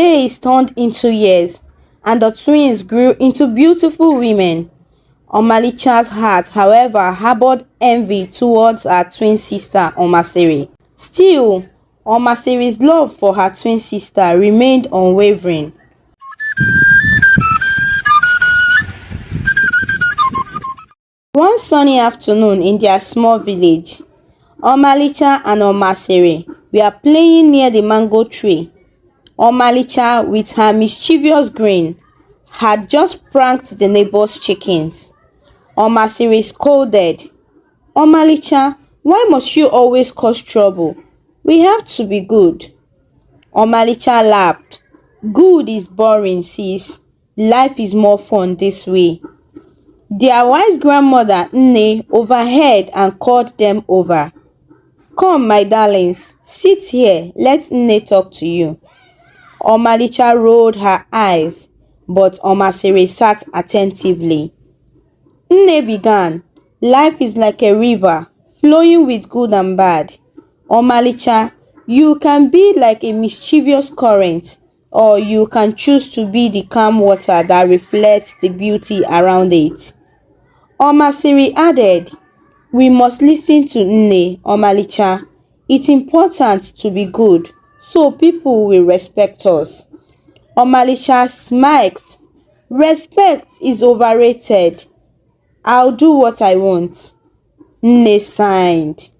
Days turned into years, and the twins grew into beautiful women. Omalicha's heart, however, harbored envy towards her twin sister Omasiri. Still, Omasiri's love for her twin sister remained unwavering. One sunny afternoon in their small village, Omalicha and Omasiri were playing near the mango tree. Omalicha, with her mischievous grin, had just pranked the neighbor's chickens. Omasiri scolded, "Omalicha, why must you always cause trouble? We have to be good." Omalicha laughed. "Good is boring, sis. Life is more fun this way." Their wise grandmother Nne overheard and called them over. "Come, my darlings, sit here. Let Nne talk to you." Omalicha rolled her eyes, but Omasiri sat attentively. Nne began, "Life is like a river, flowing with good and bad. Omalicha, you can be like a mischievous current, or you can choose to be the calm water that reflects the beauty around it." Omasiri added, "We must listen to Nne, Omalicha. It's important to be good, so people will respect us." Omalicha smiled. "Respect is overrated. I'll do what I want." Nne sighed.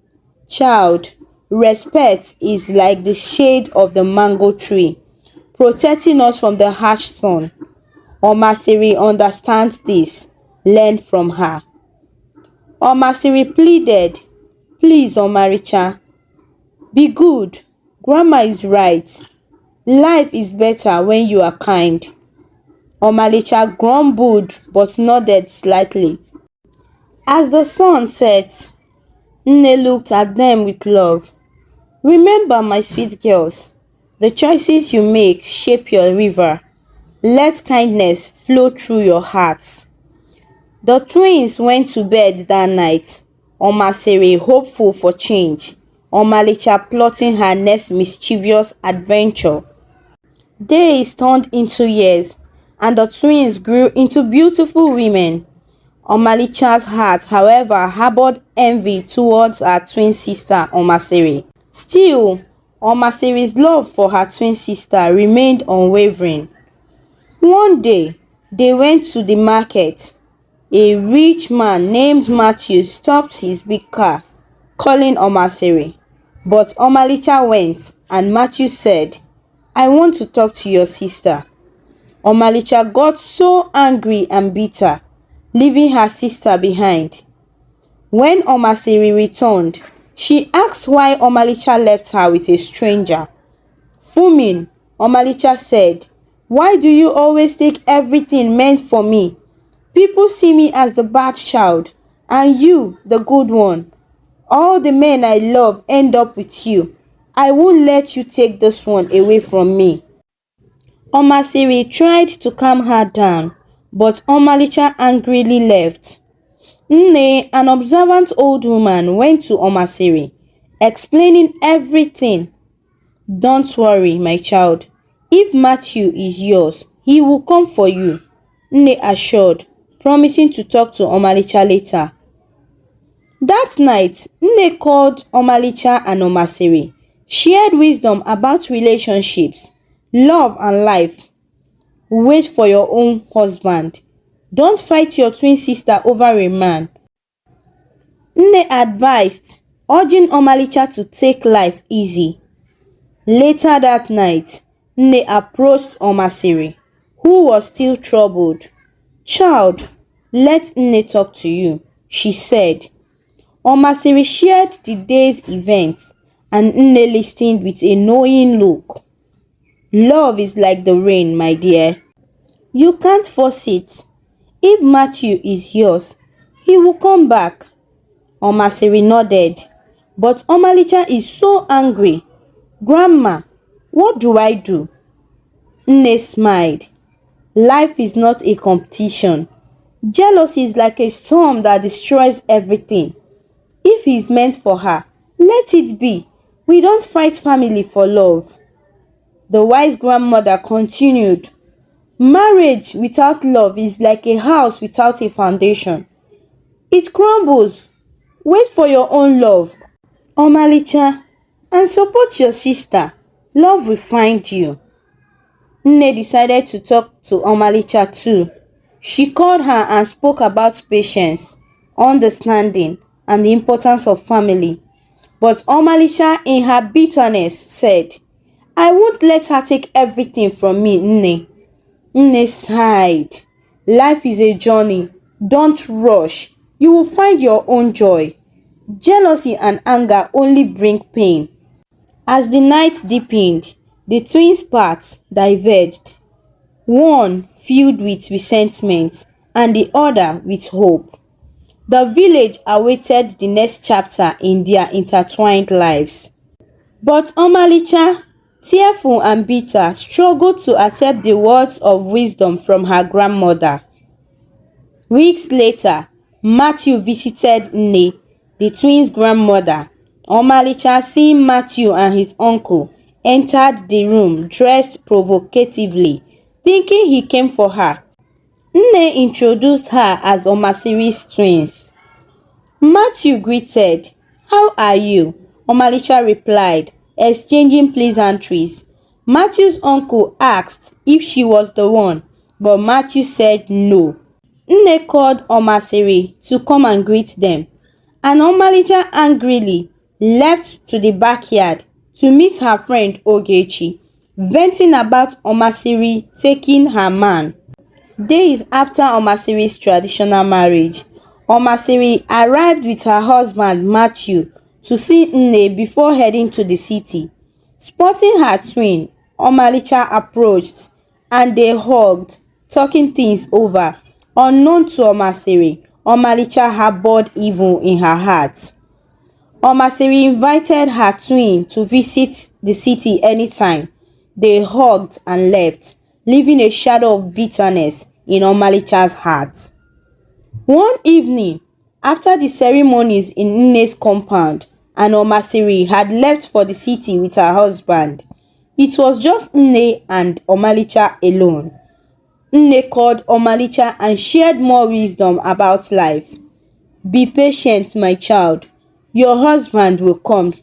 "Child, respect is like the shade of the mango tree, protecting us from the harsh sun. Omasiri understands this. Learn from her." Omasiri pleaded, "Please, Omalicha, be good. Grandma is right. Life is better when you are kind." Omalicha grumbled but nodded slightly. As the sun set, Nne looked at them with love. "Remember, my sweet girls, the choices you make shape your river. Let kindness flow through your hearts." The twins went to bed that night, Omasiri hopeful for change, Omalicha plotting her next mischievous adventure. Days turned into years, and the twins grew into beautiful women. Omalicha's heart, however, harbored envy towards her twin sister Omasiri. Still, Omasiri's love for her twin sister remained unwavering. One day, they went to the market. A rich man named Matthew stopped his big car, calling Omasiri. But Omalicha went, and Matthew said, "I want to talk to your sister." Omalicha got so angry and bitter, leaving her sister behind. When Omasiri returned, she asked why Omalicha left her with a stranger. Fuming, Omalicha said, "Why do you always take everything meant for me? People see me as the bad child, and you, the good one. All the men I love end up with you. I won't let you take this one away from me." Omasiri tried to calm her down, but Omalicha angrily left. Nne, an observant old woman, went to Omasiri, explaining everything. "Don't worry, my child. If Matthew is yours, he will come for you," Nne assured, promising to talk to Omalicha later. That night, Nne called Omalicha and Omasiri, shared wisdom about relationships, love and life. Wait for your own husband. Don't fight your twin sister over a man. Nne advised, urging Omalicha to take life easy. Later that night, Nne approached Omasiri, who was still troubled. "Child, let Nne talk to you," she said. Omasiri shared the day's events, and Nne listened with a knowing look. "Love is like the rain, my dear. You can't force it. If Matthew is yours, he will come back." Omasiri nodded. "But Omalicha is so angry. Grandma, what do I do?" Nne smiled. "Life is not a competition. Jealousy is like a storm that destroys everything. If he is meant for her, let it be. We don't fight family for love." The wise grandmother continued, "Marriage without love is like a house without a foundation. It crumbles. Wait for your own love, Omalicha, and support your sister. Love will find you." Nne decided to talk to Omalicha too. She called her and spoke about patience, understanding, and the importance of family. But Omalicha, in her bitterness, said, "I won't let her take everything from me, Nne." Nne sighed. "Life is a journey. Don't rush. You will find your own joy. Jealousy and anger only bring pain." As the night deepened, the twins' paths diverged, one filled with resentment and the other with hope. The village awaited the next chapter in their intertwined lives. But Omalicha, tearful and bitter, struggled to accept the words of wisdom from her grandmother. Weeks later, Matthew visited Nne, the twins' grandmother. Omalicha, seeing Matthew and his uncle, entered the room dressed provocatively, thinking he came for her. Nne introduced her as Omasiri's twins. Matthew greeted, "How are you?" Omalicha replied, exchanging pleasantries. Matthew's uncle asked if she was the one, but Matthew said no. Nne called Omasiri to come and greet them, and Omalicha angrily left to the backyard to meet her friend Ogechi, venting about Omasiri taking her man. Days after Omasiri's traditional marriage, Omasiri arrived with her husband Matthew to see Nne before heading to the city. Spotting her twin, Omalicha approached and they hugged, talking things over. Unknown to Omasiri, Omalicha harbored evil in her heart. Omasiri invited her twin to visit the city anytime. They hugged and left, leaving a shadow of bitterness in Omalicha's heart. One evening, after the ceremonies in Nne's compound and Omasiri had left for the city with her husband, it was just Nne and Omalicha alone. Nne called Omalicha and shared more wisdom about life. "Be patient, my child. Your husband will come.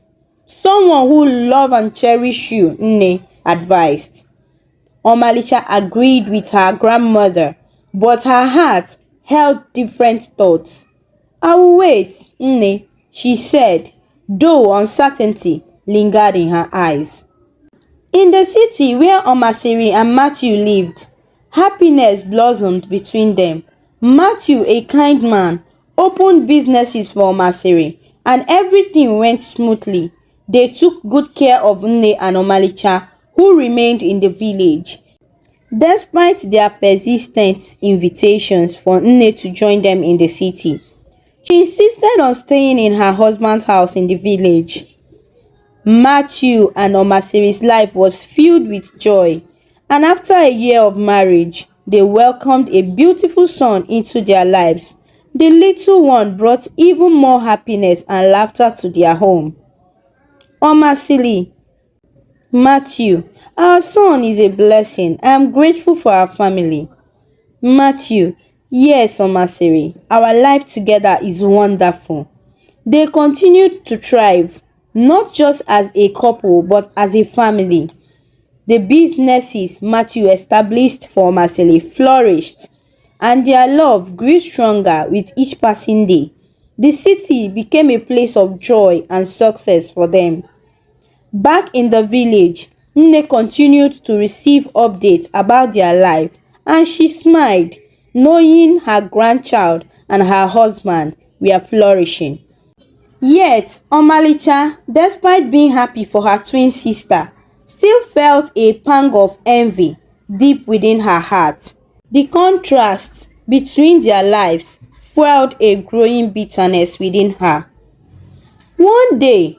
Someone who will love and cherish you," Nne advised. Omalicha agreed with her grandmother, but her heart held different thoughts. "I will wait, Nne," she said, though uncertainty lingered in her eyes. In the city where Omasiri and Matthew lived, happiness blossomed between them. Matthew, a kind man, opened businesses for Omasiri, and everything went smoothly. They took good care of Nne and Omalicha, who remained in the village. Despite their persistent invitations for Nne to join them in the city, she insisted on staying in her husband's house in the village. Matthew and Omasiri's life was filled with joy, and after a year of marriage, they welcomed a beautiful son into their lives. The little one brought even more happiness and laughter to their home. Omasiri, Matthew, our son is a blessing. I am grateful for our family. Matthew, yes, Omasiri, our life together is wonderful. They continued to thrive, not just as a couple but as a family. The businesses Matthew established for Omasiri flourished, and their love grew stronger with each passing day. The city became a place of joy and success for them. Back in the village, Nne continued to receive updates about their life, and she smiled, knowing her grandchild and her husband were flourishing. Yet, Omalicha, despite being happy for her twin sister, still felt a pang of envy deep within her heart. The contrast between their lives fueled a growing bitterness within her. One day,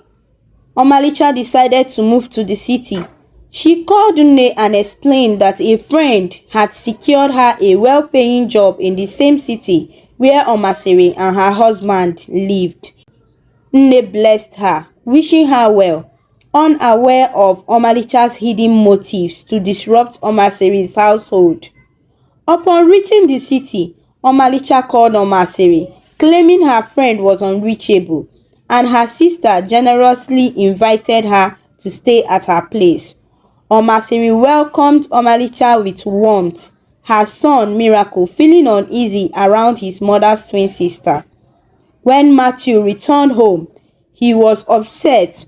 Omalicha decided to move to the city. She called Nne and explained that a friend had secured her a well-paying job in the same city where Omasiri and her husband lived. Nne blessed her, wishing her well. unaware of Omalicha's hidden motives to disrupt Omasiri's household. Upon reaching the city, Omalicha called Omasiri, claiming her friend was unreachable, and her sister generously invited her to stay at her place. Omasiri welcomed Omalicha with warmth, her son Miracle feeling uneasy around his mother's twin sister. When Matthew returned home, he was upset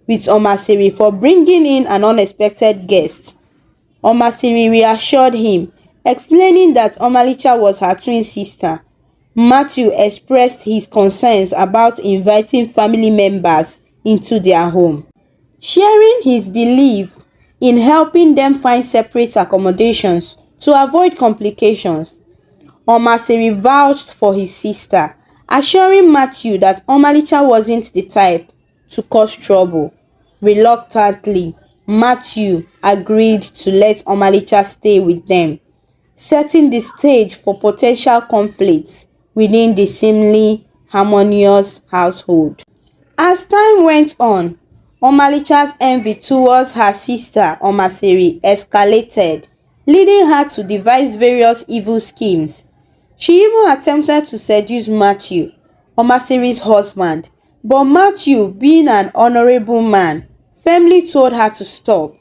with Omasiri for bringing in an unexpected guest. Omasiri reassured him, explaining that Omalicha was her twin sister. Matthew expressed his concerns about inviting family members into their home, sharing his belief in helping them find separate accommodations to avoid complications. Omasiri vouched for his sister, assuring Matthew that Omalicha wasn't the type to cause trouble. Reluctantly, Matthew agreed to let Omalicha stay with them, setting the stage for potential conflicts within the seemingly harmonious household. As time went on, Omalicha's envy towards her sister Omasiri escalated, leading her to devise various evil schemes. She even attempted to seduce Matthew, Omasiri's husband, but Matthew, being an honorable man, firmly told her to stop.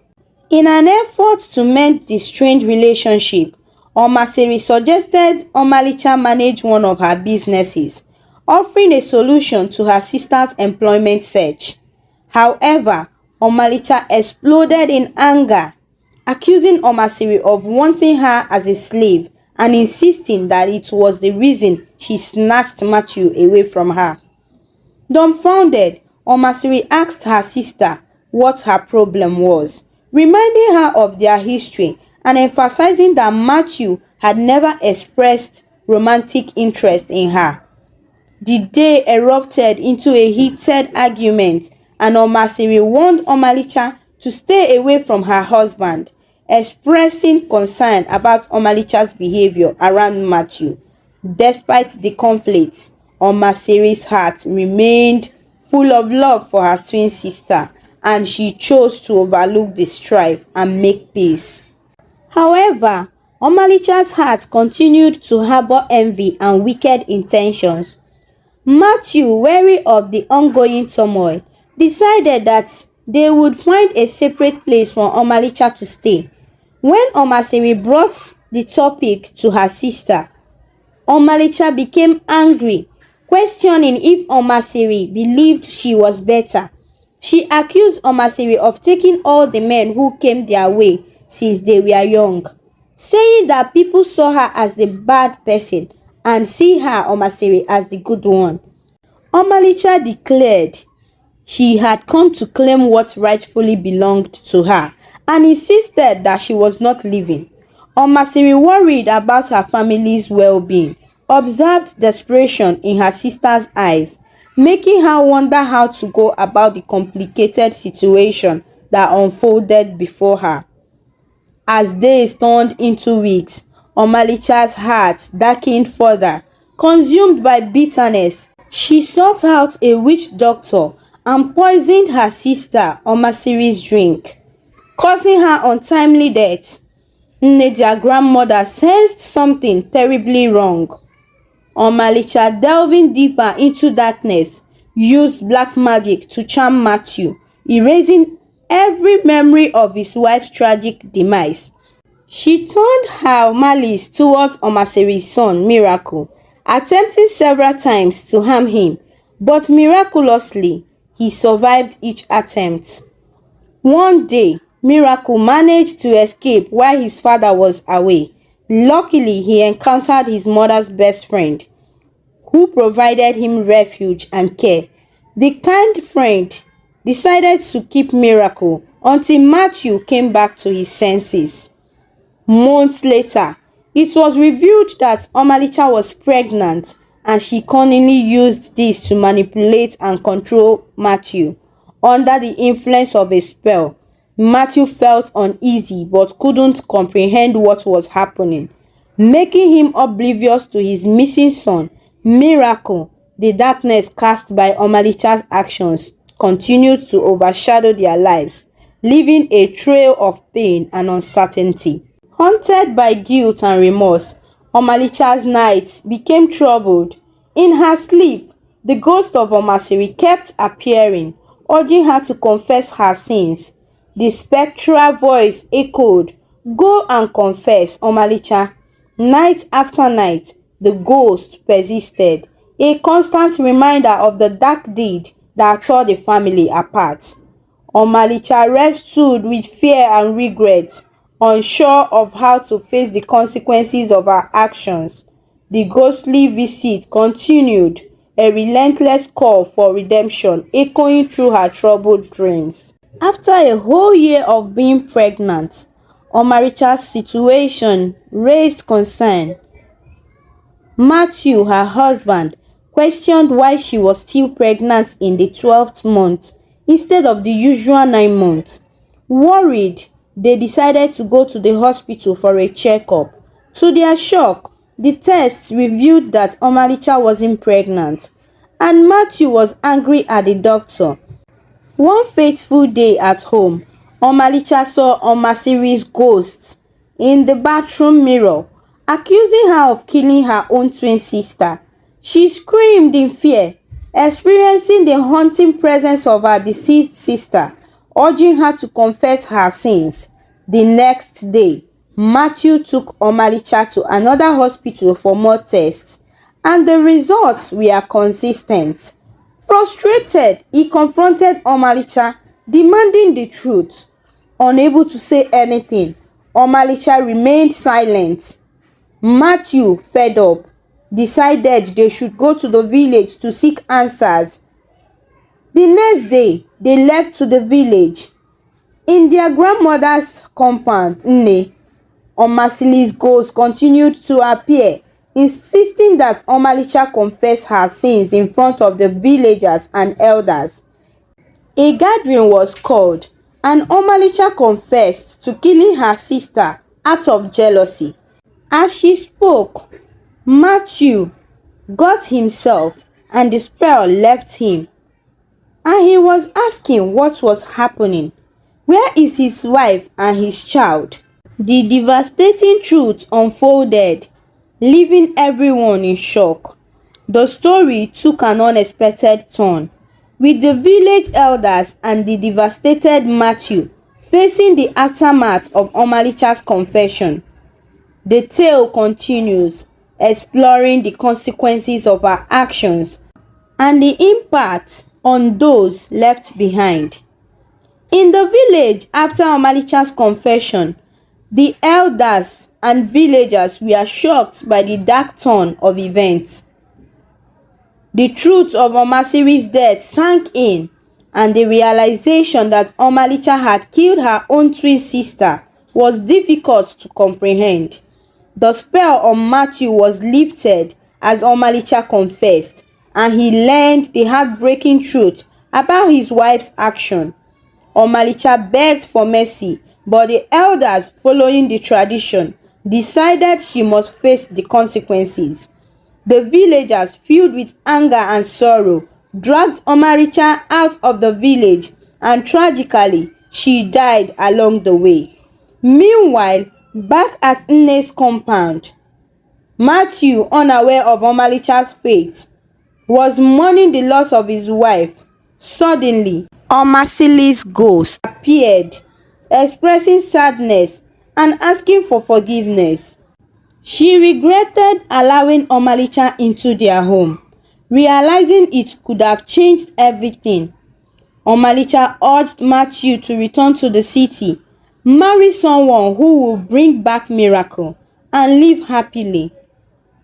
In an effort to mend the strained relationship, Omasiri suggested Omalicha manage one of her businesses, offering a solution to her sister's employment search. However, Omalicha exploded in anger, accusing Omasiri of wanting her as a slave and insisting that it was the reason she snatched Matthew away from her. Dumbfounded, Omasiri asked her sister what her problem was, reminding her of their history and emphasizing that Matthew had never expressed romantic interest in her. The day erupted into a heated argument, and Omasiri warned Omalicha to stay away from her husband, expressing concern about Omalicha's behavior around Matthew. Despite the conflict, Omasiri's heart remained full of love for her twin sister, and she chose to overlook the strife and make peace. However, Omalicha's heart continued to harbor envy and wicked intentions. Matthew, wary of the ongoing turmoil, decided that they would find a separate place for Omalicha to stay. When Omasiri brought the topic to her sister, Omalicha became angry, questioning if Omasiri believed she was better. She accused Omasiri of taking all the men who came their way since they were young, saying that people saw her as the bad person and see her, Omasiri, as the good one. Omalicha declared she had come to claim what rightfully belonged to her and insisted that she was not leaving. Omasiri, worried about her family's well-being, observed desperation in her sister's eyes, making her wonder how to go about the complicated situation that unfolded before her. As days turned into weeks, Omalicha's heart darkened further. Consumed by bitterness, she sought out a witch doctor and poisoned her sister Omasiri's drink, causing her untimely death. Their grandmother sensed something terribly wrong. Omalicha, delving deeper into darkness, used black magic to charm Matthew, erasing every memory of his wife's tragic demise. She turned her malice towards Omasiri's son, Miracle, attempting several times to harm him, but miraculously, he survived each attempt. One day, Miracle managed to escape while his father was away. Luckily, he encountered his mother's best friend, who provided him refuge and care. The kind friend decided to keep Miracle until Matthew came back to his senses. Months later, it was revealed that Omalicha was pregnant, and she cunningly used this to manipulate and control Matthew. Under the influence of a spell, Matthew felt uneasy but couldn't comprehend what was happening, making him oblivious to his missing son, Miracle. The darkness cast by Omalicha's actions continued to overshadow their lives, leaving a trail of pain and uncertainty. Haunted by guilt and remorse, Omalicha's nights became troubled. In her sleep, the ghost of Omasiri kept appearing, urging her to confess her sins. The spectral voice echoed, "Go and confess, Omalicha." Night after night, the ghost persisted, a constant reminder of the dark deed that tore the family apart. Omalicha wrestled with fear and regret, unsure of how to face the consequences of her actions. The ghostly visit continued, a relentless call for redemption echoing through her troubled dreams. After a whole year of being pregnant, Omalicha's situation raised concern. Matthew, her husband, questioned why she was still pregnant in the 12th month instead of the usual 9 months. Worried, they decided to go to the hospital for a checkup. To their shock, the tests revealed that Omalicha wasn't pregnant, and Matthew was angry at the doctor. One fateful day at home, Omalicha saw Omasiri's ghost in the bathroom mirror, accusing her of killing her own twin sister. She screamed in fear, experiencing the haunting presence of her deceased sister, urging her to confess her sins. The next day, Matthew took Omalicha to another hospital for more tests, and the results were consistent. Frustrated, he confronted Omalicha, demanding the truth. Unable to say anything, Omalicha remained silent. Matthew, fed up, decided they should go to the village to seek answers. The next day, they left to the village. In their grandmother's compound, Omasili's ghost continued to appear, insisting that Omalicha confess her sins in front of the villagers and elders. A gathering was called, and Omalicha confessed to killing her sister out of jealousy. As she spoke, Matthew got himself, and the spell left him, and he was asking what was happening. Where is his wife and his child? The devastating truth unfolded, leaving everyone in shock. The story took an unexpected turn, with the village elders and the devastated Matthew facing the aftermath of Omalicha's confession. The tale continues, exploring the consequences of her actions and the impact on those left behind. In the village after Omalicha's confession, the elders and villagers were shocked by the dark turn of events. The truth of Omasiri's death sank in, and the realization that Omalicha had killed her own twin sister was difficult to comprehend. The spell on Matthew was lifted as Omalicha confessed, and he learned the heartbreaking truth about his wife's action. Omalicha begged for mercy, but the elders, following the tradition, decided she must face the consequences. The villagers, filled with anger and sorrow, dragged Omalicha out of the village, and tragically, she died along the way. Meanwhile, back at Nne's compound, Matthew, unaware of Omalicha's fate, was mourning the loss of his wife. Suddenly, Omasili's ghost appeared, expressing sadness and asking for forgiveness. She regretted allowing Omalicha into their home, realizing it could have changed everything. Omalicha urged Matthew to return to the city, marry someone who will bring back miracle, and live happily.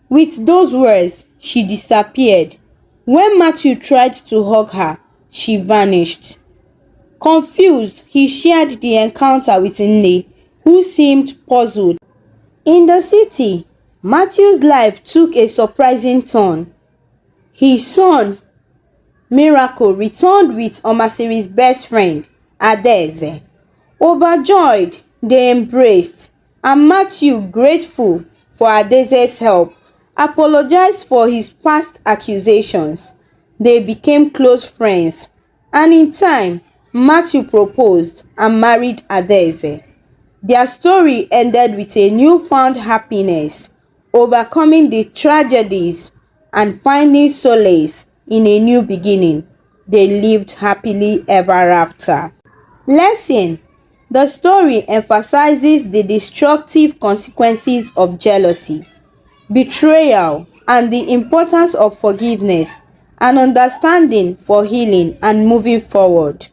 With those words, she disappeared. When Matthew tried to hug her, she vanished. Confused, he shared the encounter with Nne, who seemed puzzled. In the city, Matthew's life took a surprising turn. His son, Miracle, returned with Omasiri's best friend, Adeze. Overjoyed, they embraced, and Matthew, grateful for Adeze's help, apologized for his past accusations. They became close friends, And in time, Matthew proposed and married Adaeze. Their story ended with a newfound happiness, overcoming the tragedies and finding solace in a new beginning. They lived happily ever after. Lesson: the story emphasizes the destructive consequences of jealousy, betrayal, and the importance of forgiveness and understanding for healing and moving forward.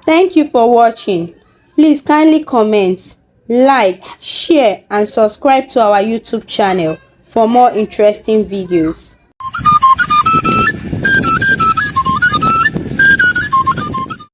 Thank you for watching. Please kindly comment, like, share and subscribe to our YouTube channel for more interesting videos.